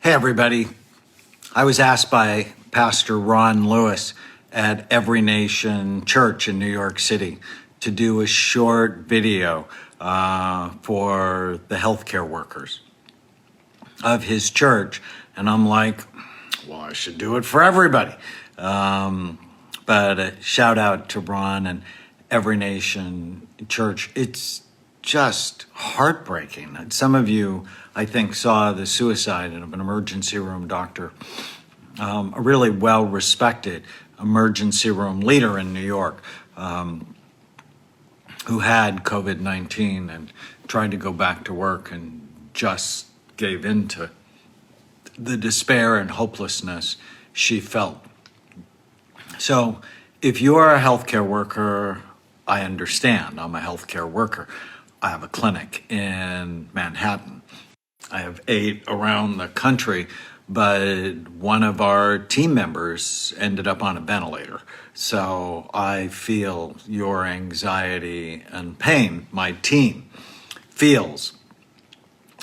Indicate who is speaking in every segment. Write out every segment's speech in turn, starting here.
Speaker 1: Hey, everybody. I was asked by Pastor Ron Lewis at Every Nation Church in New York City to do a short video for the healthcare workers of his church. And I'm like, well, I should do it for everybody. But shout out to Ron and Every Nation Church. It's just heartbreaking. Some of you, I think, saw the suicide of an emergency room doctor, a really well-respected emergency room leader in New York, who had COVID-19 and tried to go back to work and just gave in to the despair and hopelessness she felt. So if you're a healthcare worker, I understand. I'm a healthcare worker. I have a clinic in Manhattan. I have 8 around the country, but one of our team members ended up on a ventilator. So I feel your anxiety and pain. My team feels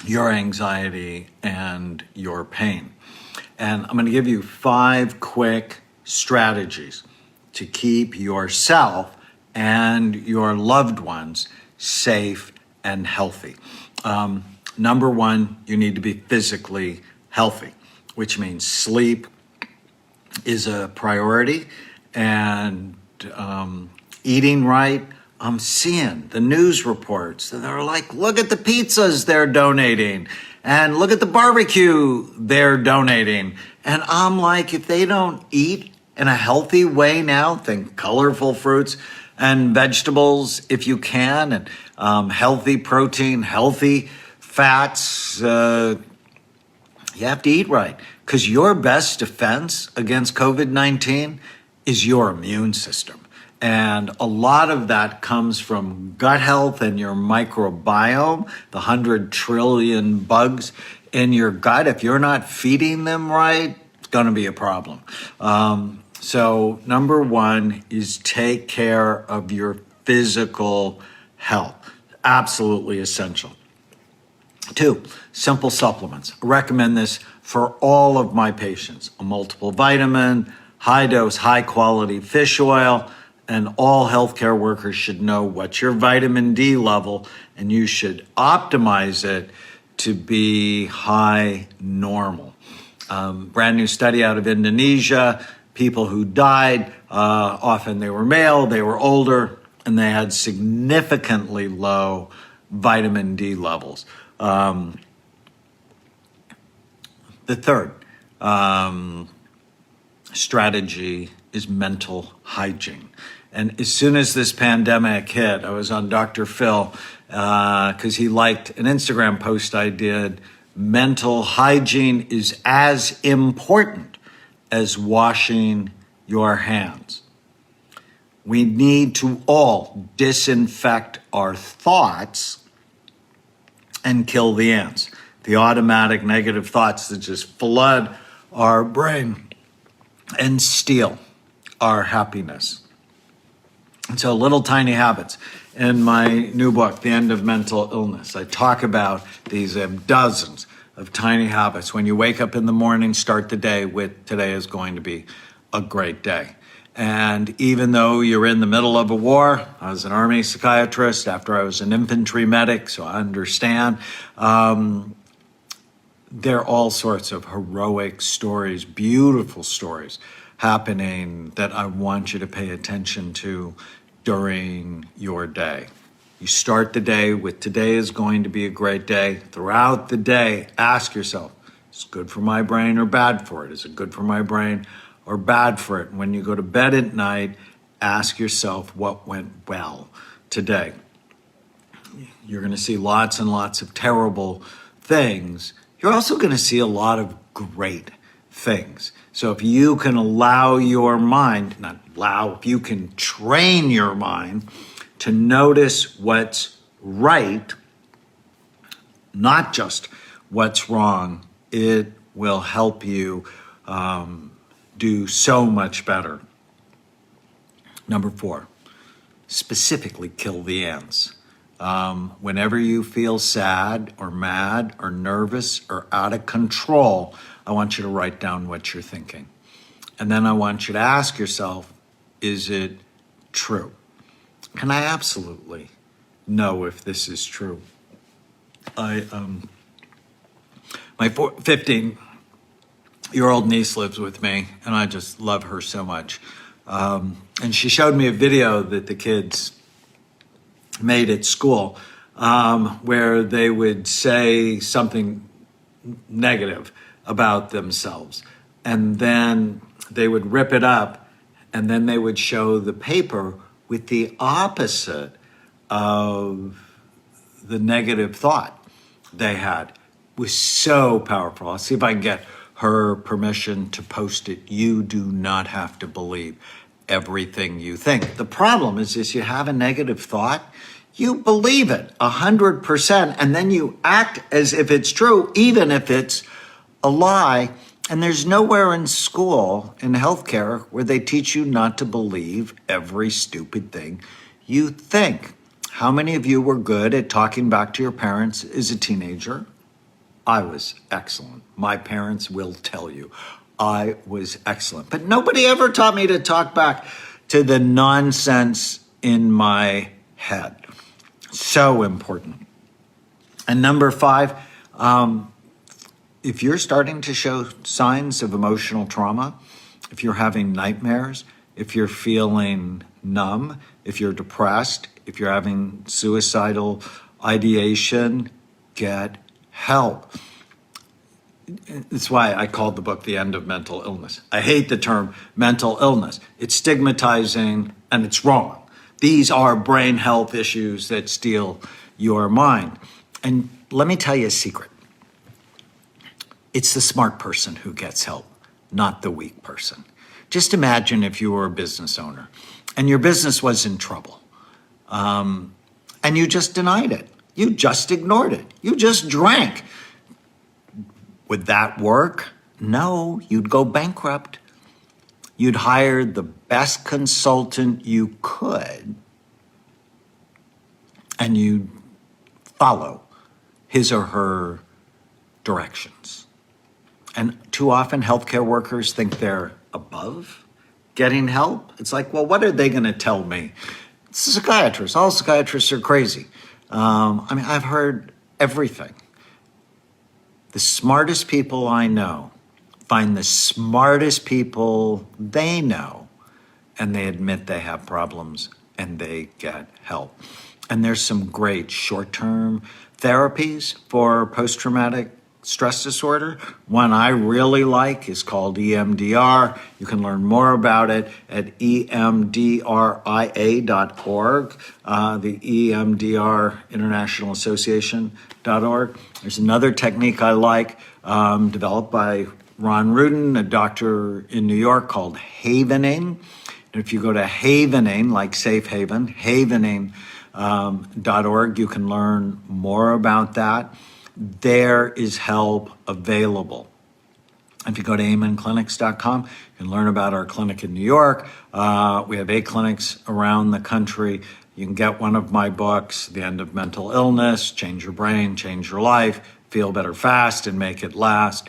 Speaker 1: your anxiety and your pain. And I'm going to give you 5 quick strategies to keep yourself and your loved ones safe and healthy. Number 1, you need to be physically healthy, which means sleep is a priority, and eating right. I'm seeing the news reports that are like, look at the pizzas they're donating, and look at the barbecue they're donating. And I'm like, if they don't eat in a healthy way now, think colorful fruits and vegetables if you can, and healthy protein, healthy fats. You have to eat right, because your best defense against COVID-19 is your immune system. And a lot of that comes from gut health and your microbiome, the 100 trillion bugs in your gut. If you're not feeding them right, it's going to be a problem. So number 1 is take care of your physical health. Absolutely essential. 2, simple supplements. I recommend this for all of my patients. A multiple vitamin, high dose, high quality fish oil, and all healthcare workers should know what's your vitamin D level, and you should optimize it to be high normal. Brand new study out of Indonesia. People who died, often they were male, they were older, and they had significantly low vitamin D levels. The third strategy is mental hygiene. And as soon as this pandemic hit, I was on Dr. Phil because he liked an Instagram post I did. Mental hygiene is as important as washing your hands. We need to all disinfect our thoughts and kill the ants, the automatic negative thoughts that just flood our brain and steal our happiness. And so little tiny habits. In my new book, The End of Mental Illness, I talk about these dozens of tiny habits. When you wake up in the morning, start the day with, today is going to be a great day. And even though you're in the middle of a war, I was an Army psychiatrist after I was an infantry medic, so I understand. There are all sorts of heroic stories, beautiful stories happening that I want you to pay attention to during your day. You start the day with today is going to be a great day. Throughout the day, ask yourself, is it good for my brain or bad for it? Is it good for my brain or bad for it? When you go to bed at night, ask yourself what went well today. You're going to see lots and lots of terrible things. You're also going to see a lot of great things. So if you can allow your mind, if you can train your mind to notice what's right, not just what's wrong, it will help you do so much better. Number 4, specifically kill the ants. Whenever you feel sad or mad or nervous or out of control, I want you to write down what you're thinking. And then I want you to ask yourself, is it true? Can I absolutely know if this is true? My 15-year-old niece lives with me, and I just love her so much. And she showed me a video that the kids made at school where they would say something negative about themselves. And then they would rip it up, and then they would show the paper with the opposite of the negative thought they had. It was so powerful. I'll see if I can get her permission to post it. You do not have to believe everything you think. The problem is you have a negative thought, you believe it 100%, and then you act as if it's true, even if it's a lie. And there's nowhere in school, in healthcare, where they teach you not to believe every stupid thing you think. How many of you were good at talking back to your parents as a teenager? I was excellent. My parents will tell you I was excellent. But nobody ever taught me to talk back to the nonsense in my head. So important. And number 5, if you're starting to show signs of emotional trauma, if you're having nightmares, if you're feeling numb, if you're depressed, if you're having suicidal ideation, get help. That's why I called the book The End of Mental Illness. I hate the term mental illness. It's stigmatizing and it's wrong. These are brain health issues that steal your mind. And let me tell you a secret. It's the smart person who gets help, not the weak person. Just imagine if you were a business owner and your business was in trouble, and you just denied it. You just ignored it. You just drank. Would that work? No, you'd go bankrupt. You'd hire the best consultant you could, and you'd follow his or her directions. And too often, healthcare workers think they're above getting help. It's like, well, what are they going to tell me? It's a psychiatrist. All psychiatrists are crazy. I've heard everything. The smartest people I know find the smartest people they know, and they admit they have problems, and they get help. And there's some great short-term therapies for post-traumatic stress disorder. One I really like is called EMDR. You can learn more about it at emdria.org, the EMDR International Association.org. There's another technique I like, developed by Ron Rudin, a doctor in New York, called havening. And if you go to havening, like safe haven, havening.org, you can learn more about that. There is help available. If you go to amenclinics.com, you can learn about our clinic in New York. We have 8 clinics around the country. You can get one of my books, The End of Mental Illness, Change Your Brain, Change Your Life, Feel Better Fast, and Make It Last.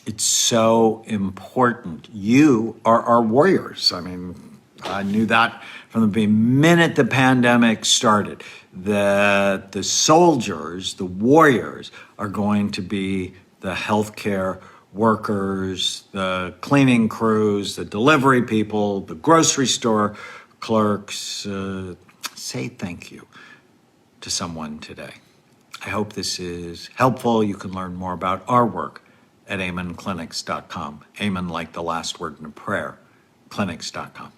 Speaker 1: It's so important. You are our warriors. I knew that from the minute the pandemic started, that the soldiers, the warriors, are going to be the healthcare workers, the cleaning crews, the delivery people, the grocery store clerks. Say thank you to someone today. I hope this is helpful. You can learn more about our work at amenclinics.com. Amen like the last word in a prayer, clinics.com.